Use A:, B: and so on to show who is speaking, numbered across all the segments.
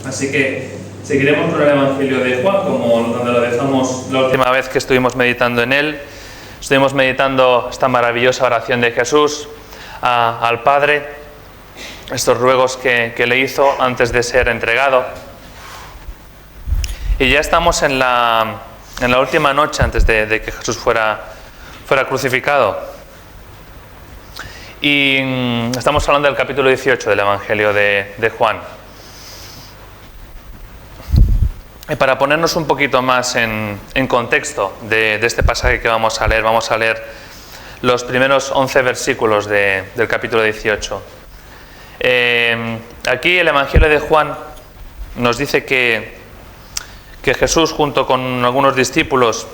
A: Así que seguiremos con el Evangelio de Juan, como donde lo dejamos la última vez que estuvimos meditando en él. Estuvimos meditando esta maravillosa oración de Jesús al Padre, estos ruegos que le hizo antes de ser entregado. Y ya estamos en la última noche antes de que Jesús fuera crucificado. Y estamos hablando del capítulo 18 del Evangelio de Juan. Y para ponernos un poquito más en contexto de este pasaje que vamos a leer los primeros 11 versículos del capítulo 18. Aquí el Evangelio de Juan nos dice que Jesús, junto con algunos discípulos,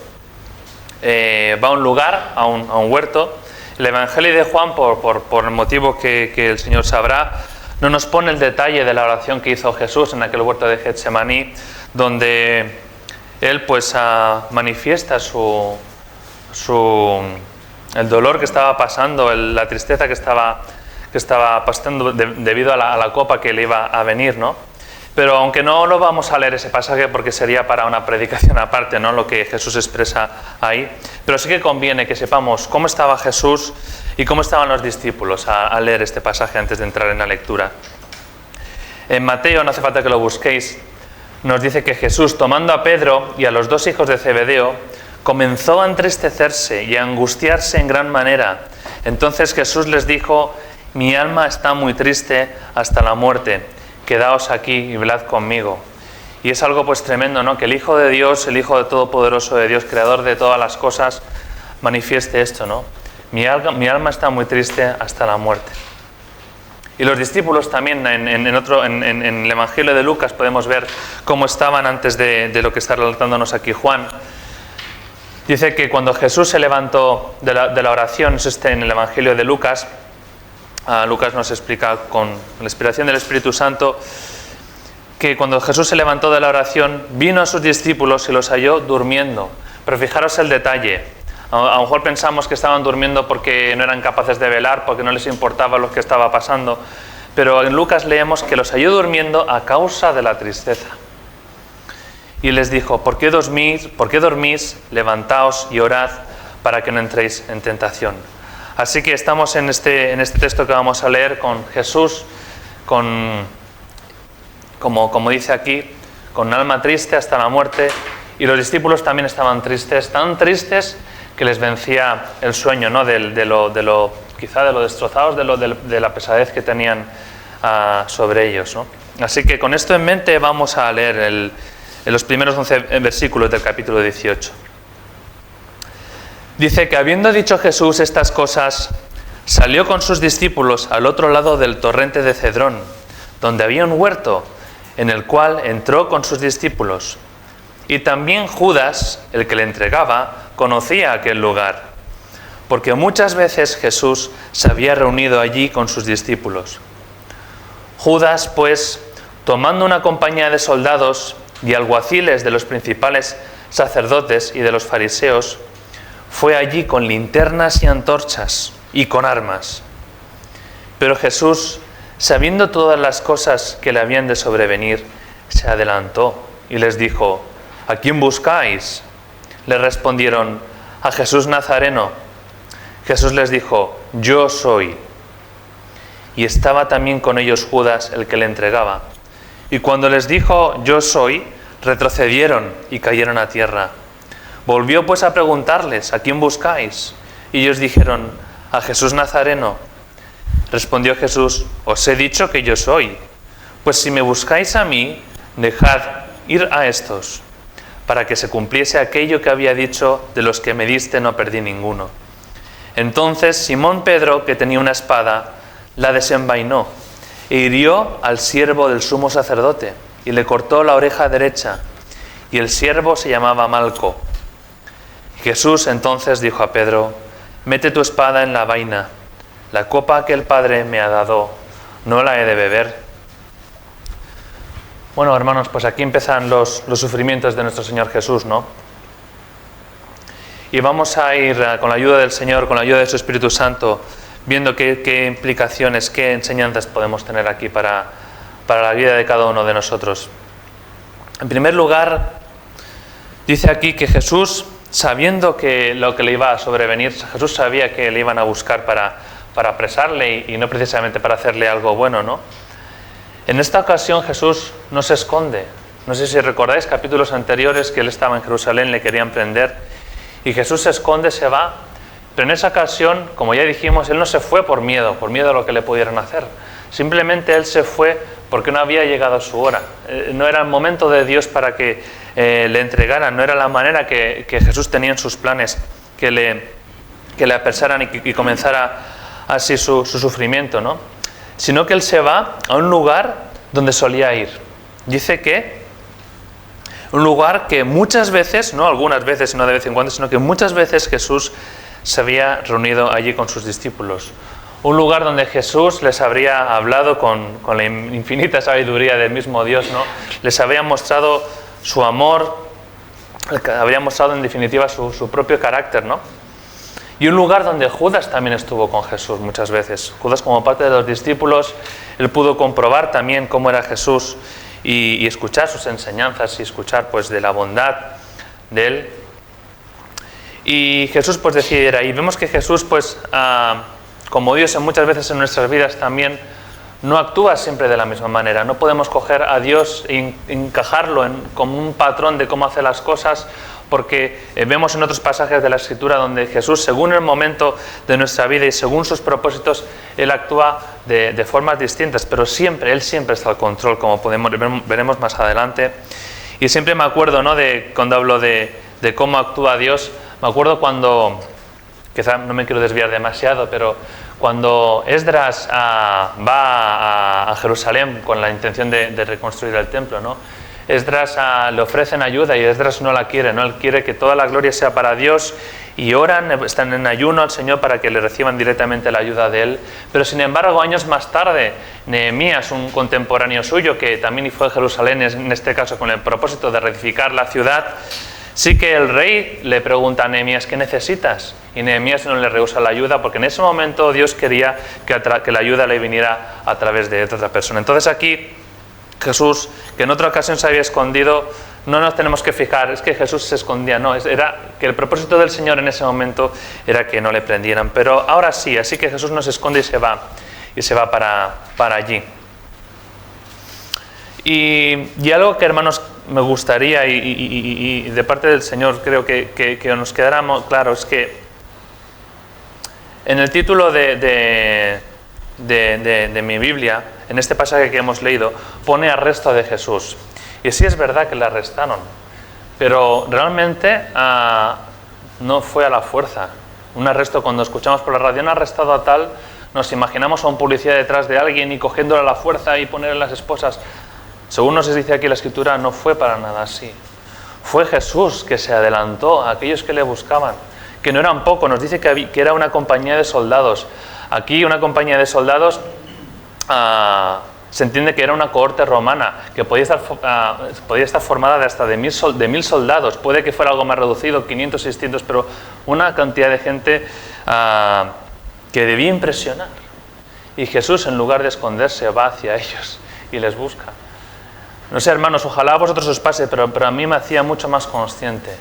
A: va a un lugar, a un huerto. El Evangelio de Juan, por el motivo que el Señor sabrá, no nos pone el detalle de la oración que hizo Jesús en aquel huerto de Getsemaní, donde Él manifiesta el dolor que estaba pasando, la tristeza que estaba pasando debido a la copa que le iba a venir, ¿no? Pero aunque no lo vamos a leer ese pasaje porque sería para una predicación aparte, ¿no?, lo que Jesús expresa ahí, pero sí que conviene que sepamos cómo estaba Jesús y cómo estaban los discípulos al leer este pasaje antes de entrar en la lectura. En Mateo, no hace falta que lo busquéis, nos dice que Jesús, tomando a Pedro y a los dos hijos de Zebedeo, comenzó a entristecerse y a angustiarse en gran manera. Entonces Jesús les dijo: mi alma está muy triste hasta la muerte, quedaos aquí y velad conmigo. Y es algo pues tremendo, ¿no?, que el Hijo de Dios, el Hijo de Todopoderoso de Dios, Creador de todas las cosas, manifieste esto, ¿no? Mi alma está muy triste hasta la muerte. Y los discípulos también, en el Evangelio de Lucas podemos ver cómo estaban antes de lo que está relatándonos aquí Juan. Dice que cuando Jesús se levantó de la oración, eso está en el Evangelio de Lucas, Lucas nos explica con la inspiración del Espíritu Santo que cuando Jesús se levantó de la oración, vino a sus discípulos y los halló durmiendo. Pero fijaros el detalle. A lo mejor pensamos que estaban durmiendo porque no eran capaces de velar, porque no les importaba lo que estaba pasando. Pero en Lucas leemos que los halló durmiendo a causa de la tristeza. Y les dijo: ¿Por qué dormís? Levantaos y orad para que no entréis en tentación. Así que estamos en este texto que vamos a leer con Jesús, como dice aquí, con alma triste hasta la muerte. Y los discípulos también estaban tristes, tan tristes que les vencía el sueño, ¿no?, quizá de lo destrozados, de la pesadez que tenían sobre ellos, ¿no? Así que con esto en mente vamos a leer los primeros 11 versículos del capítulo 18. Dice que habiendo dicho Jesús estas cosas, salió con sus discípulos al otro lado del torrente de Cedrón, donde había un huerto, en el cual entró con sus discípulos. Y también Judas, el que le entregaba, conocía aquel lugar, porque muchas veces Jesús se había reunido allí con sus discípulos. Judas, pues, tomando una compañía de soldados y alguaciles de los principales sacerdotes y de los fariseos, fue allí con linternas y antorchas y con armas. Pero Jesús, sabiendo todas las cosas que le habían de sobrevenir, se adelantó y les dijo: ¿a quién buscáis? Le respondieron: a Jesús Nazareno. Jesús les dijo: yo soy. Y estaba también con ellos Judas, el que le entregaba. Y cuando les dijo: yo soy, retrocedieron y cayeron a tierra. Volvió pues a preguntarles: ¿a quién buscáis? Y ellos dijeron: a Jesús Nazareno. Respondió Jesús: os he dicho que yo soy. Pues si me buscáis a mí, dejad ir a estos, para que se cumpliese aquello que había dicho: de los que me diste no perdí ninguno. Entonces Simón Pedro, que tenía una espada, la desenvainó e hirió al siervo del sumo sacerdote y le cortó la oreja derecha, y el siervo se llamaba Malco. Jesús entonces dijo a Pedro: mete tu espada en la vaina. La copa que el Padre me ha dado, ¿no la he de beber? Bueno, hermanos, pues aquí empiezan los sufrimientos de nuestro Señor Jesús, ¿no? Y vamos a ir con la ayuda del Señor, con la ayuda de su Espíritu Santo, viendo qué implicaciones, qué enseñanzas podemos tener aquí para la vida de cada uno de nosotros. En primer lugar, dice aquí que Jesús, sabiendo que lo que le iba a sobrevenir, Jesús sabía que le iban a buscar para apresarle y no precisamente para hacerle algo bueno, ¿no? En esta ocasión Jesús no se esconde. No sé si recordáis capítulos anteriores que él estaba en Jerusalén, le querían prender y Jesús se esconde, se va. Pero en esa ocasión, como ya dijimos, él no se fue por miedo a lo que le pudieran hacer. Simplemente él se fue porque no había llegado su hora. No era el momento de Dios para que le entregaran, no era la manera que Jesús tenía en sus planes que le apresaran y comenzara así su sufrimiento, ¿no? Sino que él se va a un lugar donde solía ir. Dice que un lugar que muchas veces, no algunas veces, no de vez en cuando, sino que muchas veces Jesús se había reunido allí con sus discípulos. Un lugar donde Jesús les habría hablado con la infinita sabiduría del mismo Dios, ¿no? Les había mostrado su amor, habría mostrado en definitiva su propio carácter, ¿no? Y un lugar donde Judas también estuvo con Jesús muchas veces. Judas, como parte de los discípulos, él pudo comprobar también cómo era Jesús y escuchar sus enseñanzas y escuchar pues de la bondad de él. Y Jesús pues decide ir ahí. Vemos que Jesús pues como Dios muchas veces en nuestras vidas también no actúa siempre de la misma manera. No podemos coger a Dios e encajarlo como un patrón de cómo hace las cosas, porque vemos en otros pasajes de la Escritura donde Jesús, según el momento de nuestra vida y según sus propósitos, Él actúa de formas distintas, pero Él siempre está al control, como veremos más adelante. Y siempre me acuerdo, ¿no?, de cuando hablo de cómo actúa Dios, me acuerdo cuando, quizá no me quiero desviar demasiado, pero cuando Esdras va a Jerusalén con la intención de reconstruir el templo, ¿no? Esdras le ofrecen ayuda y Esdras no la quiere, ¿no? Él quiere que toda la gloria sea para Dios y oran, están en ayuno al Señor para que le reciban directamente la ayuda de Él. Pero sin embargo, años más tarde, Nehemías, un contemporáneo suyo que también fue a Jerusalén, en este caso con el propósito de reedificar la ciudad, sí que el rey le pregunta a Nehemías, ¿qué necesitas? Y Nehemías no le rehúsa la ayuda porque en ese momento Dios quería que la ayuda le viniera a través de otra persona. Entonces aquí Jesús, que en otra ocasión se había escondido, no nos tenemos que fijar, es que Jesús se escondía, no, era que el propósito del Señor en ese momento era que no le prendieran. Pero ahora sí, así que Jesús no se esconde y se va para allí. Y algo que, hermanos, me gustaría y de parte del Señor creo que nos quedará claro es que en el título de mi Biblia, en este pasaje que hemos leído, pone arresto de Jesús. Y sí es verdad que le arrestaron, pero realmente no fue a la fuerza. Un arresto, cuando escuchamos por la radio, han arrestado a tal, nos imaginamos a un policía detrás de alguien y cogiéndole a la fuerza y ponerle las esposas. Según nos dice aquí la Escritura, no fue para nada así. Fue Jesús que se adelantó a aquellos que le buscaban, que no eran pocos. Nos dice que era una compañía de soldados. Aquí una compañía de soldados se entiende que era una cohorte romana, que podía estar formada de hasta de 1000 soldados. Puede que fuera algo más reducido, 500, 600, pero una cantidad de gente que debía impresionar. Y Jesús, en lugar de esconderse, va hacia ellos y les busca. No sé, hermanos, ojalá a vosotros os pase, pero a mí me hacía mucho más consciente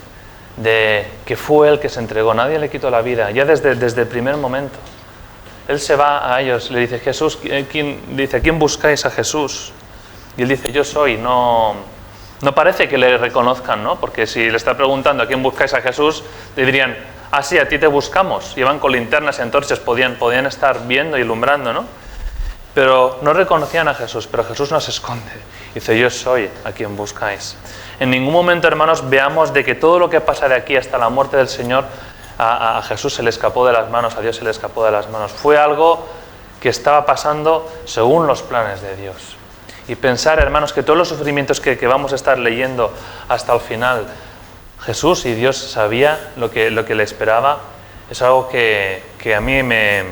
A: de que fue Él que se entregó. Nadie le quitó la vida, ya desde el primer momento. Él se va a ellos, le dice, Jesús, ¿quién buscáis a Jesús? Y Él dice, yo soy. No parece que le reconozcan, ¿no? Porque si le está preguntando a quién buscáis a Jesús, le dirían, sí, a ti te buscamos. Iban con linternas y antorchas, podían estar viendo y alumbrando, ¿no? Pero no reconocían a Jesús, pero Jesús no se esconde. Dice, yo soy a quien buscáis. En ningún momento, hermanos, veamos de que todo lo que pasa de aquí hasta la muerte del Señor, a Jesús se le escapó de las manos, a Dios se le escapó de las manos. Fue algo que estaba pasando según los planes de Dios. Y pensar, hermanos, que todos los sufrimientos que vamos a estar leyendo hasta el final, Jesús y Dios sabía lo que le esperaba, es algo que a mí me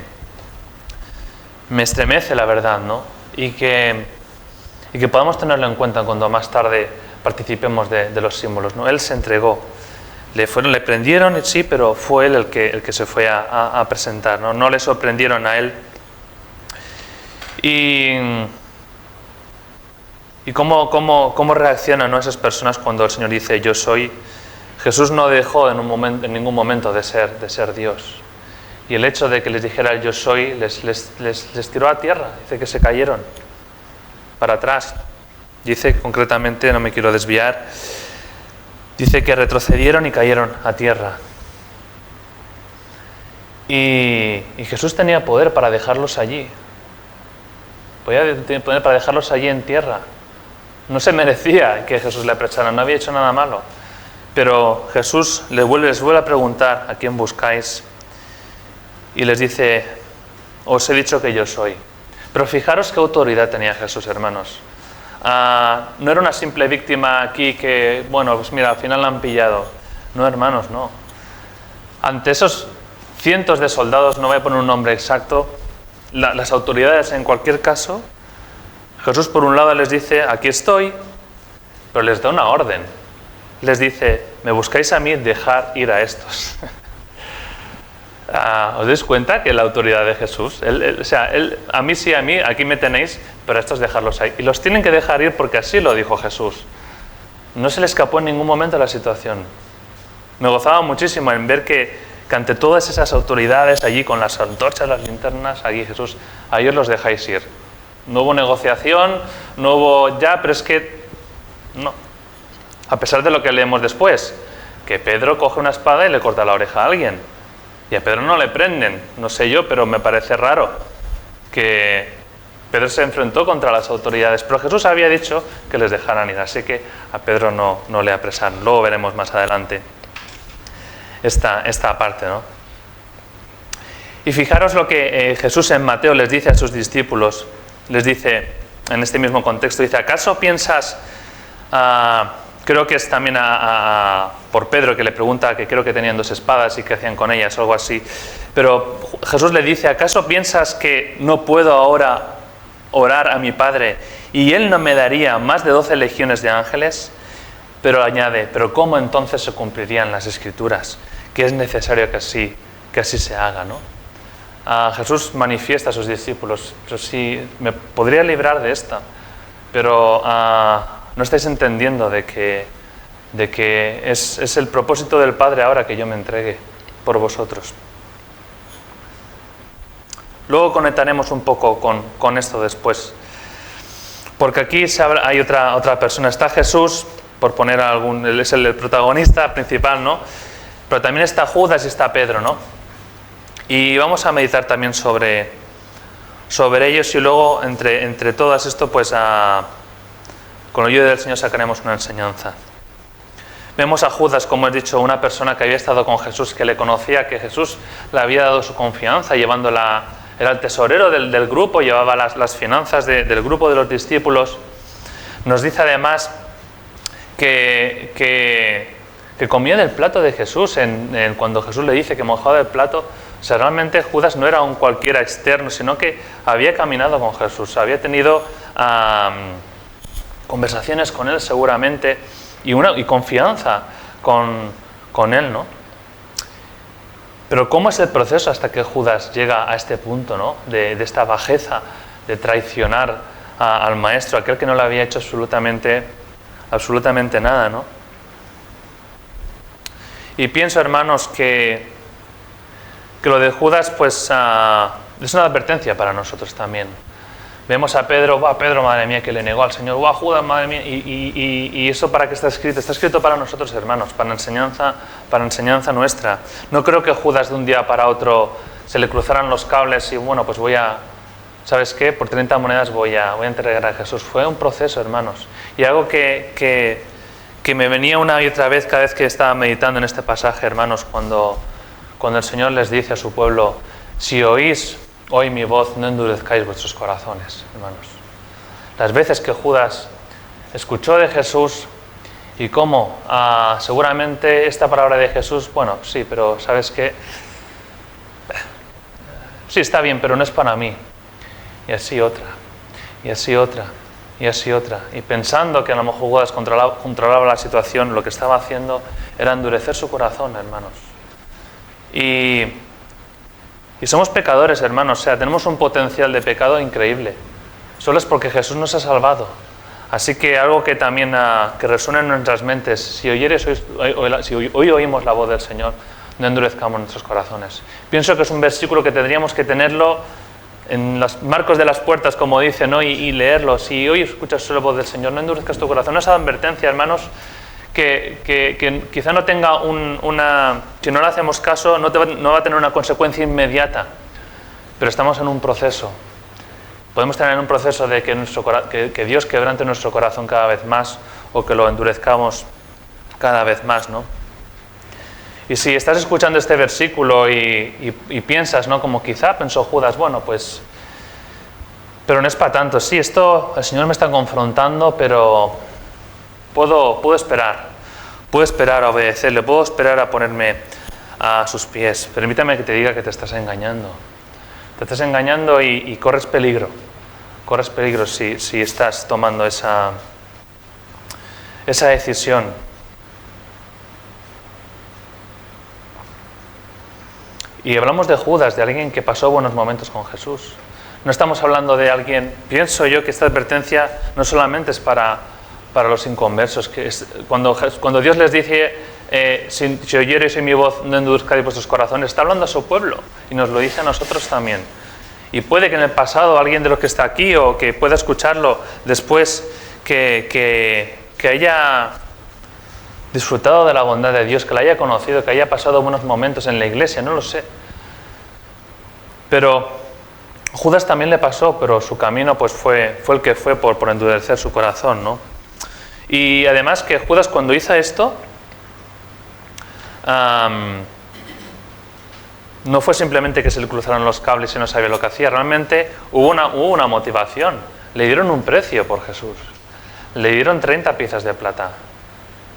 A: estremece, la verdad, ¿no? Y que podamos tenerlo en cuenta cuando más tarde participemos de los símbolos, ¿no? Él se entregó. Le prendieron, sí, pero fue él el que se fue a presentar, ¿no? No le sorprendieron a él. Y cómo reaccionan, ¿no?, esas personas cuando el Señor dice yo soy. Jesús no dejó en ningún momento de ser Dios. Y el hecho de que les dijera el yo soy les tiró a tierra. Dice que se cayeron para atrás. Dice concretamente, no me quiero desviar, dice que retrocedieron y cayeron a tierra. Y Jesús tenía poder para dejarlos allí. Podía tener poder para dejarlos allí en tierra. No se merecía que Jesús le apresara, no había hecho nada malo. Pero Jesús les vuelve a preguntar a quién buscáis y les dice, os he dicho que yo soy. Pero fijaros qué autoridad tenía Jesús, hermanos. No era una simple víctima aquí que, bueno, pues mira, al final la han pillado. No, hermanos, no. Ante esos cientos de soldados, no voy a poner un nombre exacto, las autoridades en cualquier caso, Jesús por un lado les dice, aquí estoy, pero les da una orden. Les dice, me buscáis a mí, dejar ir a estos. ¿Os dais cuenta que la autoridad de Jesús? Él, a mí sí, a mí, aquí me tenéis, pero a estos dejarlos ahí. Y los tienen que dejar ir porque así lo dijo Jesús. No se le escapó en ningún momento la situación. Me gozaba muchísimo en ver que ante todas esas autoridades allí con las antorchas, las linternas, aquí Jesús, a ellos los dejáis ir. No hubo negociación, no hubo ya, pero es que no. A pesar de lo que leemos después, que Pedro coge una espada y le corta la oreja a alguien. Y a Pedro no le prenden, no sé yo, pero me parece raro que Pedro se enfrentó contra las autoridades, pero Jesús había dicho que les dejaran ir, así que a Pedro no le apresaron. Luego veremos más adelante esta parte, ¿no? Y fijaros lo que Jesús en Mateo les dice a sus discípulos, les dice, en este mismo contexto, dice, ¿acaso piensas... creo que es también por Pedro que le pregunta, que creo que tenían 2 espadas y qué hacían con ellas o algo así. Pero Jesús le dice, ¿acaso piensas que no puedo ahora orar a mi Padre y Él no me daría más de 12 legiones de ángeles? Pero añade, ¿pero cómo entonces se cumplirían las Escrituras? Que es necesario que así se haga, ¿no? Jesús manifiesta a sus discípulos, pero sí, me podría librar de esta, pero... no estáis entendiendo de que es el propósito del Padre ahora que yo me entregue por vosotros. Luego conectaremos un poco con esto después. Porque aquí hay otra persona. Está Jesús, por poner él es el protagonista principal, ¿no? Pero también está Judas y está Pedro, ¿no? Y vamos a meditar también sobre ellos y luego entre todas esto, pues con la ayuda del Señor sacaremos una enseñanza. Vemos a Judas, como he dicho, una persona que había estado con Jesús, que le conocía, que Jesús le había dado su confianza, era el tesorero del grupo, llevaba las finanzas del grupo de los discípulos. Nos dice además que comía del plato de Jesús, cuando Jesús le dice que mojaba el plato. O sea, realmente Judas no era un cualquiera externo, sino que había caminado con Jesús, había tenido... conversaciones con él seguramente y confianza con él, ¿no? Pero ¿cómo es el proceso hasta que Judas llega a este punto, ¿no? de esta bajeza, de traicionar al maestro, aquel que no le había hecho absolutamente nada, ¿no? Y pienso, hermanos, que lo de Judas pues es una advertencia para nosotros también. Vemos a Pedro, Pedro, madre mía, que le negó al Señor, Judas, madre mía, y eso ¿para qué está escrito? Está escrito para nosotros, hermanos, para enseñanza nuestra. No creo que Judas de un día para otro se le cruzaran los cables y bueno, pues ¿sabes qué? Por 30 monedas voy a entregar a Jesús. Fue un proceso, hermanos, y algo que me venía una y otra vez cada vez que estaba meditando en este pasaje, hermanos, cuando el Señor les dice a su pueblo, si oís hoy mi voz, no endurezcáis vuestros corazones, hermanos. Las veces que Judas escuchó de Jesús y cómo seguramente esta palabra de Jesús, bueno, sí, pero ¿sabes qué? Sí, está bien, pero no es para mí. Y así otra, y así otra, y así otra. Y pensando que a lo mejor Judas controlaba la situación, lo que estaba haciendo era endurecer su corazón, hermanos. Y somos pecadores, hermanos, o sea, tenemos un potencial de pecado increíble. Solo es porque Jesús nos ha salvado. Así que algo que también que resuena en nuestras mentes, si hoy oímos la voz del Señor, no endurezcamos nuestros corazones. Pienso que es un versículo que tendríamos que tenerlo en los marcos de las puertas, como dice, ¿no? y leerlo. Si hoy escuchas la voz del Señor, no endurezcas tu corazón. Esa advertencia, hermanos, que quizá no tenga si no le hacemos caso, no va a tener una consecuencia inmediata, pero estamos en un proceso. Podemos tener un proceso de que Dios quebrante nuestro corazón cada vez más, o que lo endurezcamos cada vez más, ¿no? Y si estás escuchando este versículo y piensas, ¿no? Como quizá pensó Judas, bueno, pues, pero no es para tanto. Sí, esto el Señor me está confrontando, pero puedo esperar a obedecerle, puedo esperar a ponerme a sus pies. Permítame que te diga que te estás engañando. Te estás engañando y corres peligro. Corres peligro si estás tomando esa decisión. Y hablamos de Judas, de alguien que pasó buenos momentos con Jesús. No estamos hablando de alguien. Pienso yo que esta advertencia no solamente es para los inconversos, que cuando Dios les dice, si oyereis mi voz, no endurezcáis vuestros corazones, está hablando a su pueblo y nos lo dice a nosotros también. Y puede que en el pasado alguien de los que está aquí o que pueda escucharlo después que haya disfrutado de la bondad de Dios, que la haya conocido, que haya pasado buenos momentos en la iglesia, no lo sé. Pero Judas también le pasó, pero su camino pues fue el que fue por endurecer su corazón, ¿no? Y además que Judas, cuando hizo esto, no fue simplemente que se le cruzaron los cables y no sabía lo que hacía. Realmente hubo una motivación. Le dieron un precio por Jesús. Le dieron 30 piezas de plata.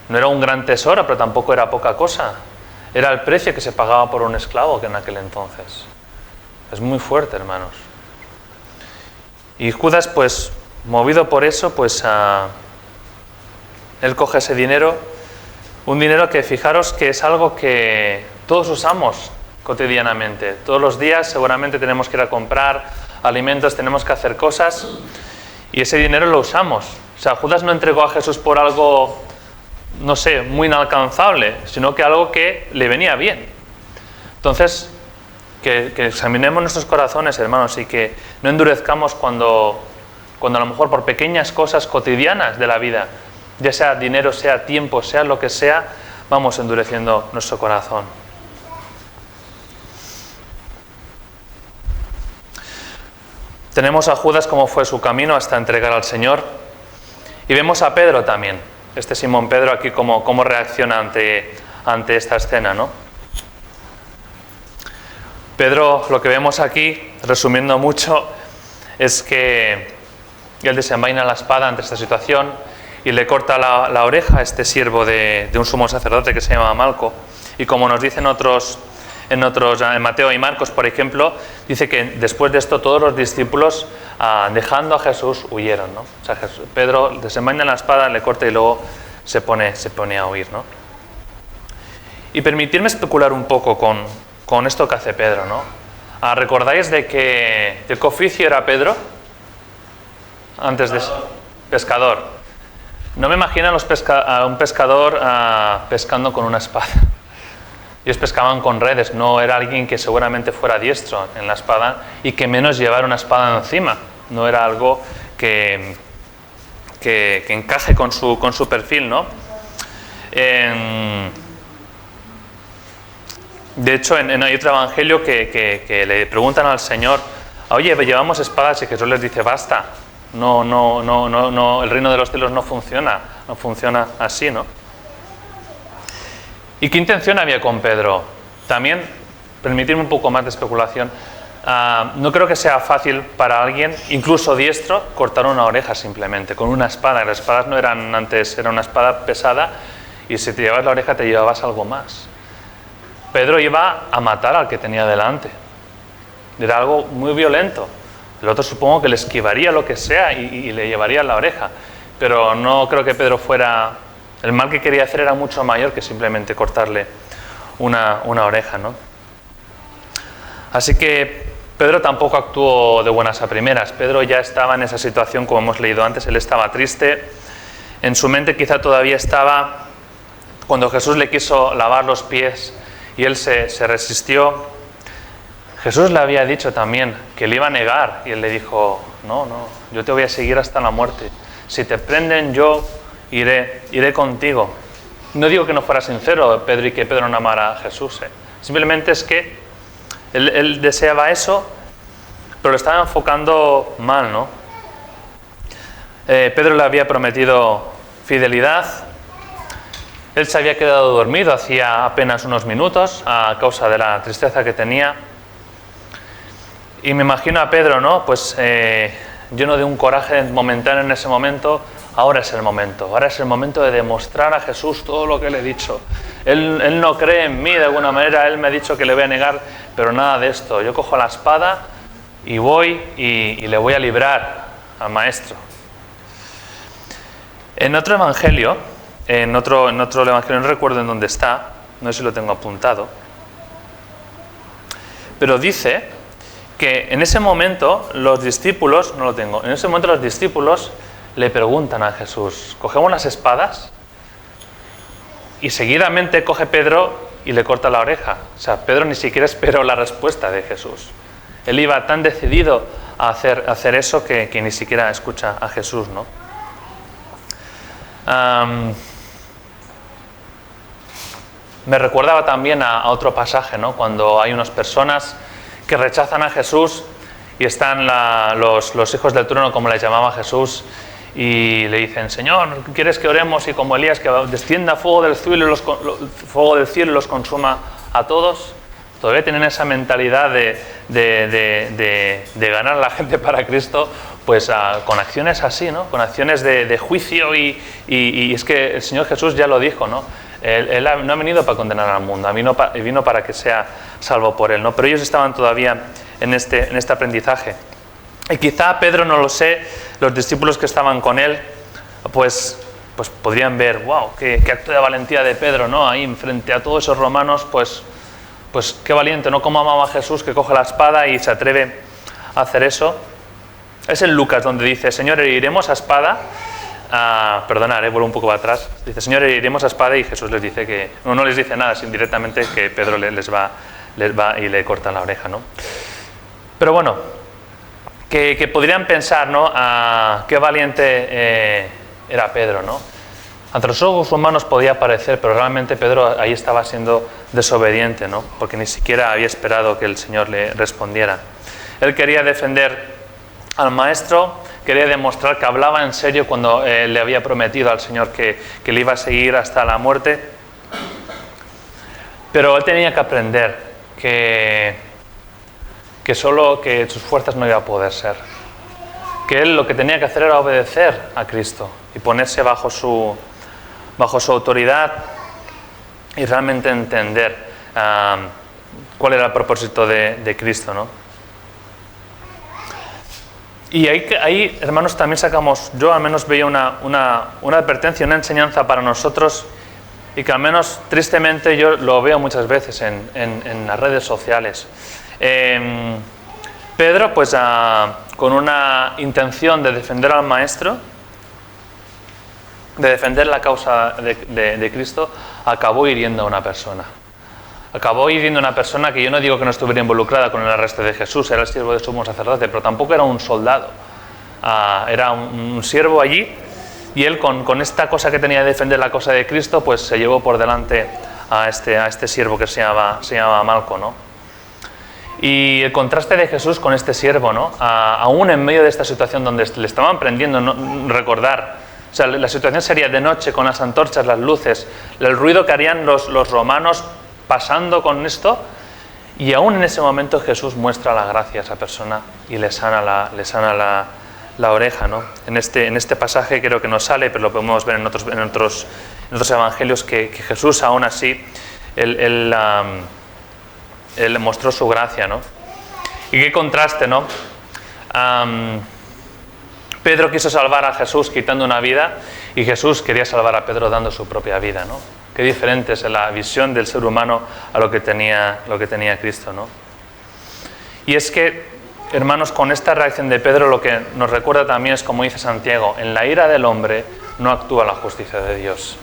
A: No era un gran tesoro, pero tampoco era poca cosa. Era el precio que se pagaba por un esclavo que en aquel entonces. Es muy fuerte, hermanos. Y Judas, pues, movido por eso, pues, él coge ese dinero, un dinero que, fijaros, que es algo que todos usamos cotidianamente. Todos los días seguramente tenemos que ir a comprar alimentos, tenemos que hacer cosas, y ese dinero lo usamos. O sea, Judas no entregó a Jesús por algo, no sé, muy inalcanzable, sino que algo que le venía bien. Entonces, que examinemos nuestros corazones, hermanos, y que no endurezcamos cuando a lo mejor por pequeñas cosas cotidianas de la vida, ya sea dinero, sea tiempo, sea lo que sea, vamos endureciendo nuestro corazón. Tenemos a Judas cómo fue su camino hasta entregar al Señor, y vemos a Pedro también, este Simón Pedro aquí cómo reacciona ante esta escena, ¿no? Pedro, lo que vemos aquí, resumiendo mucho, es que él desenvaina la espada ante esta situación y le corta la oreja a este siervo de un sumo sacerdote que se llama Malco. Y como nos dicen en Mateo y Marcos, por ejemplo, dice que después de esto todos los discípulos, dejando a Jesús, huyeron, ¿no? O sea, Pedro desenvaina la espada, le corta y luego se pone a huir, ¿no? Y permitirme especular un poco con esto que hace Pedro, ¿no? ¿Recordáis de qué oficio era Pedro? Antes de pescador. No me imagino a un pescador pescando con una espada. Ellos pescaban con redes, no era alguien que seguramente fuera diestro en la espada y que menos llevar una espada encima. No era algo que encaje con su perfil, ¿no? De hecho, hay otro evangelio que le preguntan al Señor, oye, llevamos espadas, y Jesús les dice, basta. No, el reino de los cielos no funciona así, ¿no? ¿Y qué intención había con Pedro? También, permitirme un poco más de especulación, no creo que sea fácil para alguien, incluso diestro, cortar una oreja simplemente, con una espada. Las espadas no eran antes, era una espada pesada, y si te llevabas la oreja te llevabas algo más. Pedro iba a matar al que tenía delante. Era algo muy violento. El otro supongo que le esquivaría lo que sea y le llevaría la oreja. Pero no creo que Pedro fuera El mal que quería hacer era mucho mayor que simplemente cortarle una oreja, ¿no? Así que Pedro tampoco actuó de buenas a primeras. Pedro ya estaba en esa situación, como hemos leído antes. Él estaba triste. En su mente quizá todavía estaba cuando Jesús le quiso lavar los pies y él se resistió. Jesús le había dicho también que le iba a negar y él le dijo, no, yo te voy a seguir hasta la muerte. Si te prenden, yo iré contigo. No digo que no fuera sincero Pedro y que Pedro no amara a Jesús. Simplemente es que él deseaba eso, pero lo estaba enfocando mal, ¿no? Pedro le había prometido fidelidad. Él se había quedado dormido hacía apenas unos minutos a causa de la tristeza que tenía. Y me imagino a Pedro, ¿no? Pues lleno de un coraje momentáneo en ese momento. Ahora es el momento de demostrar a Jesús todo lo que le he dicho. Él no cree en mí de alguna manera, él me ha dicho que le voy a negar, pero nada de esto. Yo cojo la espada y voy y le voy a librar al maestro. En otro evangelio, en otro evangelio, no recuerdo en dónde está, no sé si lo tengo apuntado, pero dice que en ese momento los discípulos, no lo tengo, en ese momento los discípulos le preguntan a Jesús, ¿cogemos las espadas? Y seguidamente coge Pedro y le corta la oreja. O sea, Pedro ni siquiera esperó la respuesta de Jesús. Él iba tan decidido a hacer eso que ni siquiera escucha a Jesús, ¿no? Me recordaba también a otro pasaje, ¿no? Cuando hay unas personas que rechazan a Jesús y están los hijos del trueno, como les llamaba Jesús, y le dicen, Señor, ¿quieres que oremos? Y como Elías, que descienda fuego del cielo y los consuma a todos. Todavía tienen esa mentalidad de ganar a la gente para Cristo, pues con acciones así, ¿no? Con acciones de juicio y es que el Señor Jesús ya lo dijo, ¿no? Él no ha venido para condenar al mundo, vino para que sea salvo por Él, ¿no? Pero ellos estaban todavía en este aprendizaje. Y quizá Pedro, no lo sé, los discípulos que estaban con él, pues podrían ver, wow, qué acto de valentía de Pedro, ¿no? Ahí frente a todos esos romanos, pues qué valiente, ¿no? Cómo amaba a Jesús, que coge la espada y se atreve a hacer eso. Es en Lucas donde dice, Señor, heriremos a espada. Vuelvo un poco para atrás. Dice, Señor, heriremos a espada, y Jesús les dice que, no les dice nada, sino directamente que Pedro les va y le corta la oreja, ¿no? Pero bueno, que podrían pensar, ¿no? Qué valiente era Pedro, ¿no? Ante los ojos humanos podía parecer, pero realmente Pedro ahí estaba siendo desobediente, ¿no? Porque ni siquiera había esperado que el Señor le respondiera. Él quería defender al maestro, quería demostrar que hablaba en serio cuando le había prometido al Señor que le iba a seguir hasta la muerte. Pero él tenía que aprender que sus fuerzas no iba a poder ser. Que él lo que tenía que hacer era obedecer a Cristo y ponerse bajo su autoridad y realmente entender cuál era el propósito de Cristo, ¿no? Y ahí, hermanos, también sacamos, yo al menos veía una advertencia, una enseñanza para nosotros, y que al menos tristemente yo lo veo muchas veces en las redes sociales. Pedro, pues con una intención de defender al maestro, de defender la causa de Cristo, acabó hiriendo a una persona. Acabó hiriendo a una persona que yo no digo que no estuviera involucrada con el arresto de Jesús, era el siervo de sumo sacerdote, pero tampoco era un soldado. Era un siervo allí, y él con esta cosa que tenía de defender la causa de Cristo, pues se llevó por delante a este siervo que se llamaba Malco, ¿no? Y el contraste de Jesús con este siervo, ¿no? Aún en medio de esta situación donde le estaban prendiendo, ¿no? Recordar, o sea, la situación sería de noche con las antorchas, las luces, el ruido que harían los romanos pasando con esto, y aún en ese momento Jesús muestra la gracia a esa persona y le sana la oreja, ¿no? En este pasaje creo que no sale, pero lo podemos ver en otros evangelios que Jesús aún así él mostró su gracia, ¿no? Y qué contraste, ¿no? Pedro quiso salvar a Jesús quitando una vida y Jesús quería salvar a Pedro dando su propia vida, ¿no? Qué diferente es la visión del ser humano a lo que tenía Cristo, ¿no? Y es que, hermanos, con esta reacción de Pedro lo que nos recuerda también es, como dice Santiago, en la ira del hombre no actúa la justicia de Dios.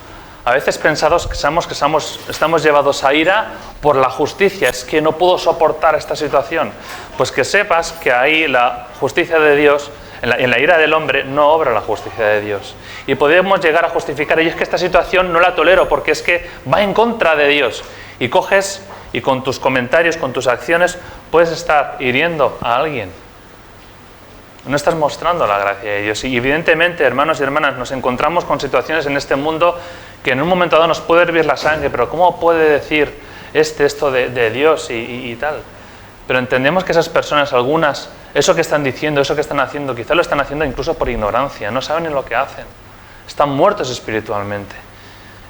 A: A veces pensamos que estamos llevados a ira por la justicia, es que no puedo soportar esta situación. Pues que sepas que ahí la justicia de Dios, en la ira del hombre, no obra la justicia de Dios. Y podemos llegar a justificar, y es que esta situación no la tolero porque es que va en contra de Dios. Y coges y con tus comentarios, con tus acciones, puedes estar hiriendo a alguien. No estás mostrando la gracia de Dios. Y evidentemente, hermanos y hermanas, nos encontramos con situaciones en este mundo que en un momento dado nos puede hervir la sangre, pero ¿cómo puede decir esto de Dios y tal? Pero entendemos que esas personas, algunas, eso que están diciendo, eso que están haciendo, quizá lo están haciendo incluso por ignorancia, no saben ni lo que hacen. Están muertos espiritualmente.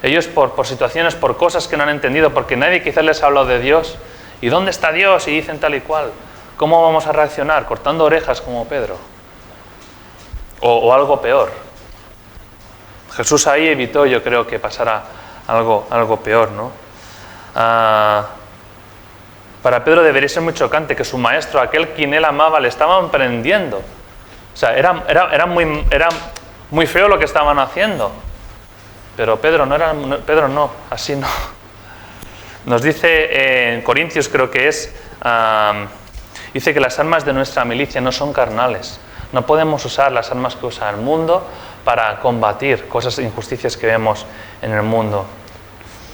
A: Ellos por situaciones, por cosas que no han entendido, porque nadie quizás les ha hablado de Dios. ¿Y dónde está Dios? Y dicen tal y cual. ¿Cómo vamos a reaccionar? ¿Cortando orejas como Pedro? ¿O algo peor? Jesús ahí evitó, yo creo, que pasara algo peor, ¿no? Para Pedro debería ser muy chocante que su maestro, aquel quien él amaba, le estaban prendiendo. O sea, era muy feo lo que estaban haciendo. Pero Pedro no, así no. Nos dice en Corintios, creo que es, dice que las armas de nuestra milicia no son carnales. No podemos usar las armas que usa el mundo para combatir cosas, injusticias que vemos en el mundo.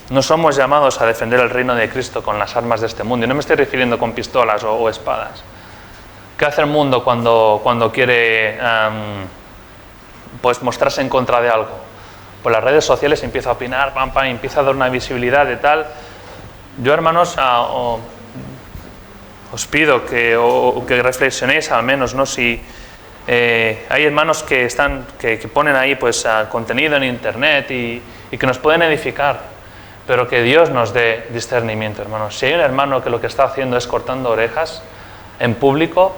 A: No somos llamados a defender el reino de Cristo con las armas de este mundo. Y no me estoy refiriendo con pistolas o espadas. ¿Qué hace el mundo cuando quiere pues mostrarse en contra de algo? Pues las redes sociales empieza a opinar, empieza a dar una visibilidad de tal. Yo, hermanos, os pido que reflexionéis al menos, ¿no? Si hay hermanos que ponen ahí pues contenido en internet y que nos pueden edificar, pero que Dios nos dé discernimiento, hermanos. Si hay un hermano que lo que está haciendo es cortando orejas en público,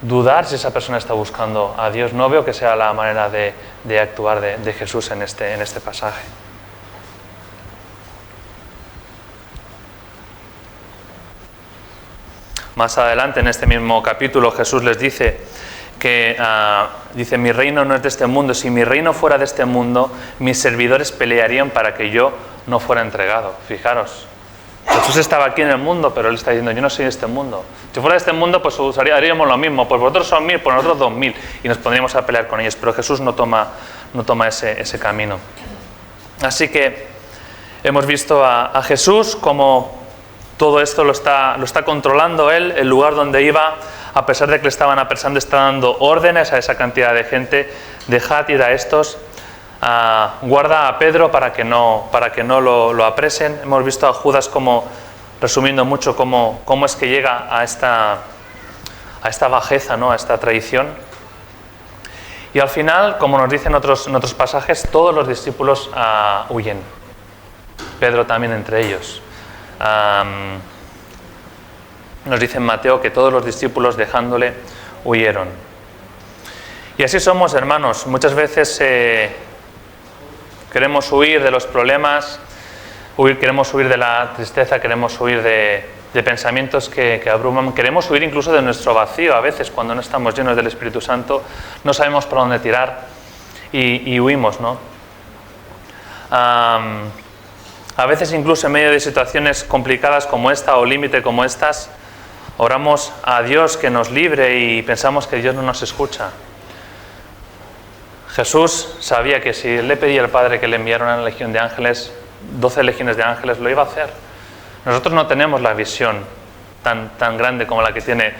A: dudar si esa persona está buscando a Dios. No veo que sea la manera de actuar de Jesús en este pasaje. Más adelante en este mismo capítulo Jesús les dice que dice: mi reino no es de este mundo. Si mi reino fuera de este mundo, mis servidores pelearían para que yo no fuera entregado. Fijaros, Jesús estaba aquí en el mundo, pero él está diciendo: yo no soy de este mundo. Si fuera de este mundo, pues haríamos lo mismo. Pues vosotros son 1000, pues nosotros 2000, y nos pondríamos a pelear con ellos. Pero Jesús no toma ese camino. Así que hemos visto a Jesús como todo esto lo está controlando él. El lugar donde iba, a pesar de que le estaban apresando, está dando órdenes a esa cantidad de gente: dejad ir a estos, guarda a Pedro para que no lo apresen. Hemos visto a Judas como, resumiendo mucho, cómo es que llega a esta bajeza, ¿no? A esta traición. Y al final, como nos dicen en otros pasajes, todos los discípulos huyen. Pedro también entre ellos. Nos dice en Mateo que todos los discípulos, dejándole, huyeron. Y así somos, hermanos. Muchas veces queremos huir de los problemas, queremos huir de la tristeza, queremos huir de pensamientos que abruman, queremos huir incluso de nuestro vacío. A veces, cuando no estamos llenos del Espíritu Santo, no sabemos por dónde tirar y huimos, ¿no? A veces, incluso en medio de situaciones complicadas como esta o límite como estas, oramos a Dios que nos libre y pensamos que Dios no nos escucha. Jesús sabía que si le pedía al Padre que le enviara una legión de ángeles, 12 legiones de ángeles, lo iba a hacer. Nosotros no tenemos la visión tan grande como la que tiene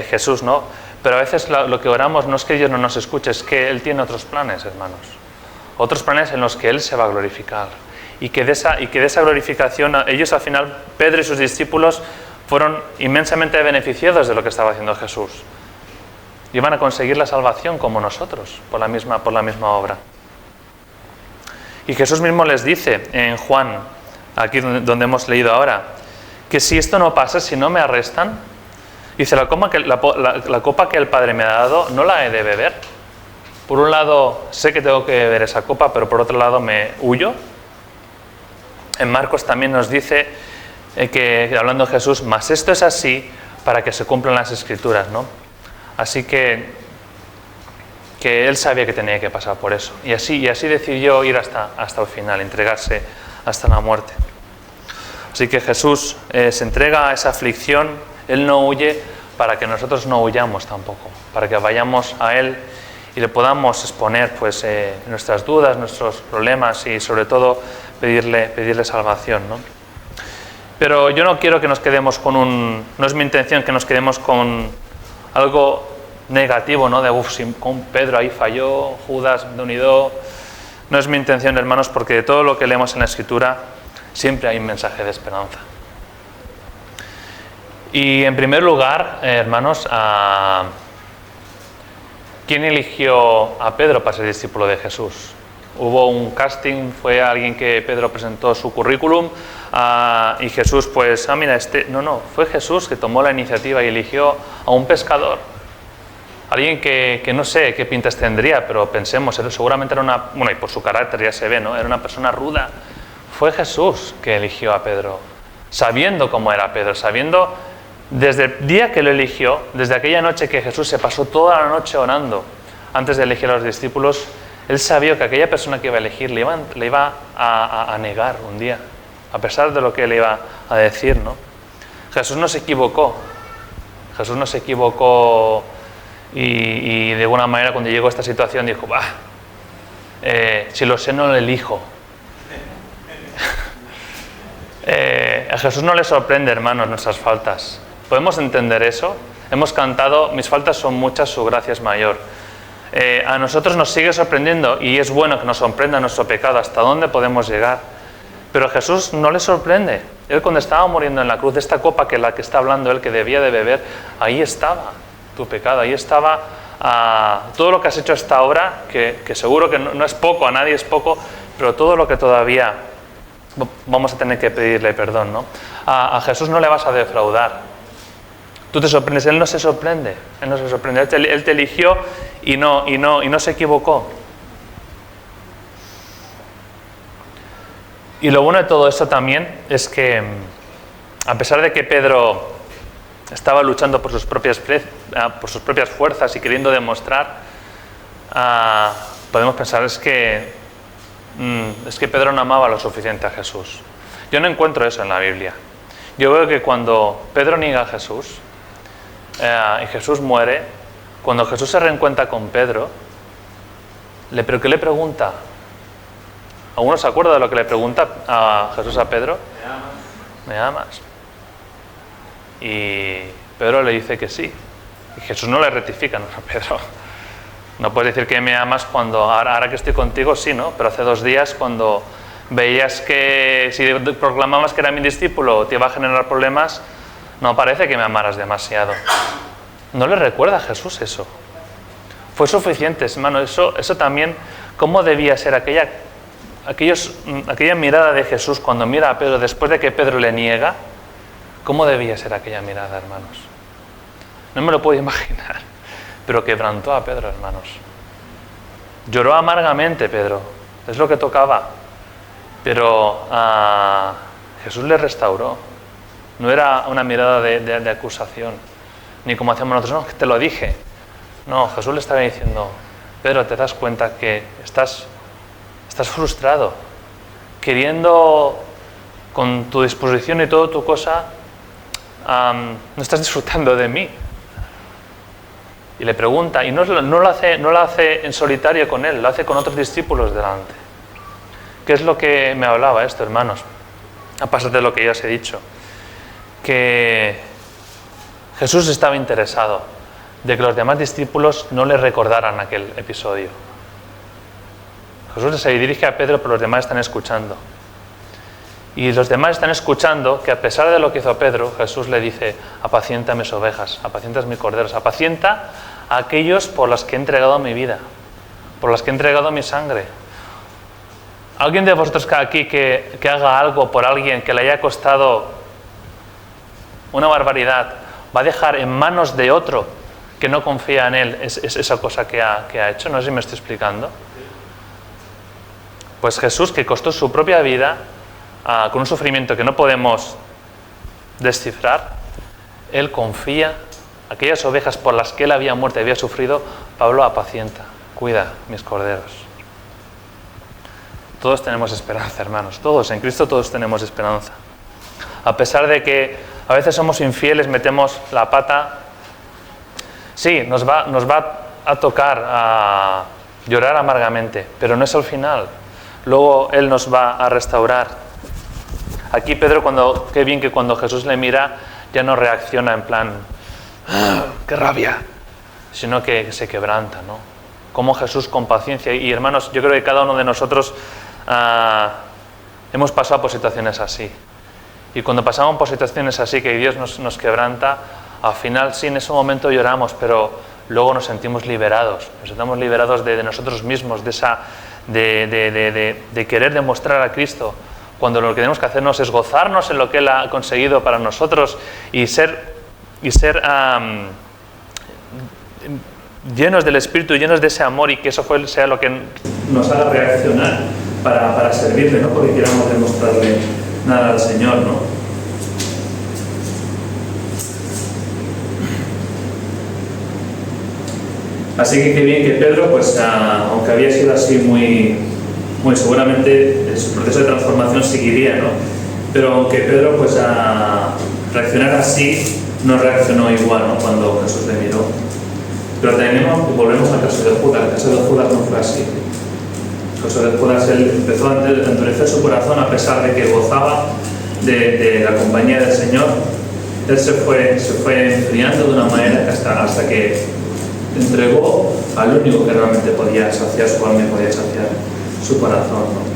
A: Jesús, ¿no? Pero a veces lo que oramos no es que Dios no nos escuche, es que Él tiene otros planes, hermanos. Otros planes en los que Él se va a glorificar. Y que de esa glorificación, ellos al final, Pedro y sus discípulos, fueron inmensamente beneficiados de lo que estaba haciendo Jesús. Iban a conseguir la salvación como nosotros, por la misma obra. Y Jesús mismo les dice en Juan, aquí donde hemos leído ahora, que si esto no pasa, si no me arrestan, Dice, la copa que el Padre me ha dado, no la he de beber. Por un lado, sé que tengo que beber esa copa, pero por otro lado me huyo. En Marcos también nos dice, hablando de Jesús, mas esto es así para que se cumplan las Escrituras, ¿no? Así que él sabía que tenía que pasar por eso. Y así decidió ir hasta el final, entregarse hasta la muerte. Así que Jesús se entrega a esa aflicción, Él no huye para que nosotros no huyamos tampoco, para que vayamos a Él y le podamos exponer pues, nuestras dudas, nuestros problemas y sobre todo pedirle salvación, ¿no? Pero yo no quiero que nos quedemos no es mi intención que nos quedemos con algo negativo, ¿no? De con Pedro ahí falló, Judas de unido. No es mi intención, hermanos, porque de todo lo que leemos en la Escritura siempre hay un mensaje de esperanza. Y en primer lugar, hermanos, ¿quién eligió a Pedro para ser discípulo de Jesús? Hubo un casting, fue alguien que Pedro presentó su currículum y Jesús pues, mira, no, fue Jesús que tomó la iniciativa y eligió a un pescador. Alguien que no sé qué pintas tendría, pero pensemos, seguramente era y por su carácter ya se ve, ¿no? Era una persona ruda. Fue Jesús que eligió a Pedro, sabiendo cómo era Pedro, sabiendo desde el día que lo eligió, desde aquella noche que Jesús se pasó toda la noche orando antes de elegir a los discípulos, él sabía que aquella persona que iba a elegir le iba a negar un día, a pesar de lo que le iba a decir, ¿no? Jesús no se equivocó. Jesús no se equivocó y de alguna manera cuando llegó a esta situación dijo, si lo sé no lo elijo. A Jesús no le sorprende, hermanos, nuestras faltas. ¿Podemos entender eso? Hemos cantado, mis faltas son muchas, su gracia es mayor. A nosotros nos sigue sorprendiendo y es bueno que nos sorprenda nuestro pecado, hasta dónde podemos llegar. Pero a Jesús no le sorprende. Él cuando estaba muriendo en la cruz, esta copa que la que está hablando él que debía de beber, ahí estaba tu pecado, ahí estaba todo lo que has hecho hasta ahora, que seguro que no es poco, a nadie es poco, pero todo lo que todavía vamos a tener que pedirle perdón, ¿no? A Jesús no le vas a defraudar. Tú te sorprendes, Él no se sorprende, Él te eligió y no se equivocó. Y lo bueno de todo esto también es que, a pesar de que Pedro estaba luchando por sus propias fuerzas y queriendo demostrar, podemos pensar es que Pedro no amaba lo suficiente a Jesús. Yo no encuentro eso en la Biblia. Yo veo que cuando Pedro niega a Jesús y Jesús muere, cuando Jesús se reencuentra con Pedro, ¿pero qué le pregunta? ¿Alguno se acuerda de lo que le pregunta a Jesús a Pedro? ¿Me amas? Y Pedro le dice que sí. Y Jesús no le rectifica, no, Pedro. No puedes decir que me amas cuando, ahora que estoy contigo, sí, ¿no? Pero hace 2 días cuando veías que si proclamabas que era mi discípulo te iba a generar problemas, no parece que me amaras demasiado. No le recuerda a Jesús eso. Fue suficiente, hermano. Eso también, ¿cómo debía ser aquella mirada de Jesús cuando mira a Pedro después de que Pedro le niega? ¿Cómo debía ser aquella mirada, hermanos? No me lo puedo imaginar, pero quebrantó a Pedro, hermanos. Lloró amargamente Pedro, es lo que tocaba, pero Jesús le restauró. No era una mirada de acusación, ni como hacemos nosotros, no, que te lo dije. No, Jesús le estaba diciendo, Pedro, te das cuenta que estás frustrado, queriendo con tu disposición y toda tu cosa, no estás disfrutando de mí. Y le pregunta, y no lo hace en solitario con él, lo hace con otros discípulos delante. ¿Qué es lo que me hablaba esto, hermanos? A pesar de lo que ya os he dicho, que Jesús estaba interesado de que los demás discípulos no le recordaran aquel episodio. Jesús se dirige a Pedro, pero los demás están escuchando. Y los demás están escuchando que a pesar de lo que hizo Pedro, Jesús le dice, apacienta mis ovejas, apacienta mis corderos, apacienta a aquellos por los que he entregado mi vida, por los que he entregado mi sangre. ¿Alguien de vosotros aquí que haga algo por alguien que le haya costado una barbaridad va a dejar en manos de otro que no confía en él esa cosa que ha hecho. No sé si me estoy explicando. Pues Jesús, que costó su propia vida con un sufrimiento que no podemos descifrar, Él confía. Aquellas ovejas por las que Él había muerto y había sufrido, Pablo apacienta, cuida mis corderos. Todos tenemos esperanza, hermanos. Todos, en Cristo todos tenemos esperanza. A pesar de que a veces somos infieles, metemos la pata. Sí, nos va a tocar a llorar amargamente, pero no es el final. Luego Él nos va a restaurar. Aquí Pedro, qué bien que cuando Jesús le mira, ya no reacciona en plan, ¡qué rabia!, sino que se quebranta, ¿no? Como Jesús con paciencia. Y hermanos, yo creo que cada uno de nosotros hemos pasado por situaciones así. Y cuando pasamos por situaciones así, que Dios nos quebranta, al final sí, en ese momento lloramos, pero luego nos sentimos liberados. Nos sentimos liberados de nosotros mismos, de querer demostrar a Cristo, cuando lo que tenemos que hacernos es gozarnos en lo que Él ha conseguido para nosotros y ser llenos del Espíritu, llenos de ese amor, y que eso sea lo que nos haga reaccionar para servirle, no porque queramos demostrarle nada al Señor, ¿no? Así que qué bien que Pedro, pues aunque había sido así muy seguramente su proceso de transformación seguiría, ¿no? Pero aunque Pedro pues reaccionara así, no reaccionó igual, ¿no?, cuando Jesús le miró. Pero volvemos al caso de Judas. El caso de Judas no fue así. El caso de Judas, él empezó a endurecer su corazón a pesar de que gozaba de la compañía del Señor. Él se fue enfriando de una manera que hasta que entregó al único que realmente podía saciar su alma y podía saciar su corazón, ¿no?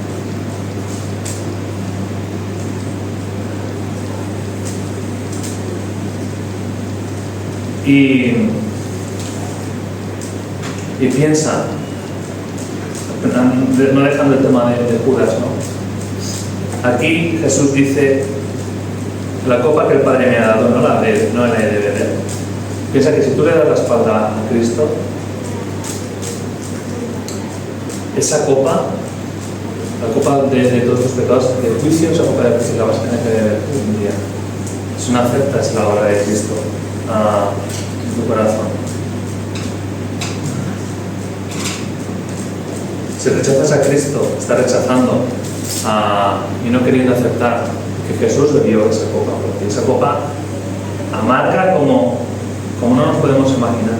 A: Y piensa, no dejando el tema de Judas, ¿no? Aquí Jesús dice, la copa que el Padre me ha dado no la he de beber. Piensa que si tú le das la espalda a Cristo, esa copa, la copa de todos tus pecados, de juicio, esa copa de juicio la vas a tener que beber un día. Es una oferta, es la obra de Cristo en tu corazón. Si rechazas a Cristo, estás rechazando y no queriendo aceptar que Jesús bebió esa copa, porque esa copa amarga como no nos podemos imaginar.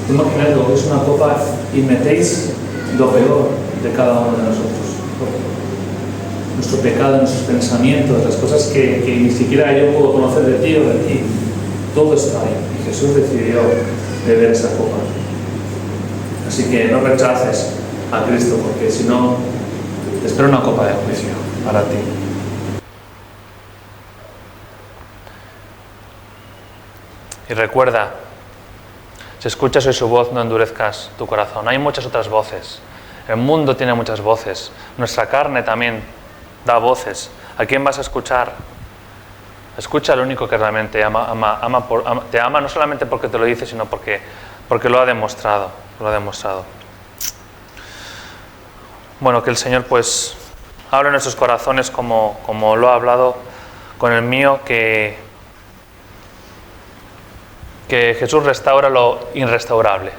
A: Imaginad lo que es una copa y metéis lo peor de cada uno de nosotros. Nuestro pecado, nuestros pensamientos, las cosas que ni siquiera yo puedo conocer de ti o de ti. Todo está ahí. Y Jesús decidió beber esa copa. Así que no rechaces a Cristo, porque si no, te espera una copa de juicio para ti. Y recuerda, si escuchas hoy su voz, no endurezcas tu corazón. Hay muchas otras voces. El mundo tiene muchas voces. Nuestra carne también da voces. ¿A quién vas a escuchar? Escucha al único que realmente te ama no solamente porque te lo dice, sino porque lo ha demostrado. Bueno, que el Señor pues hable en nuestros corazones como lo ha hablado con el mío, que Jesús restaura lo irrestaurable.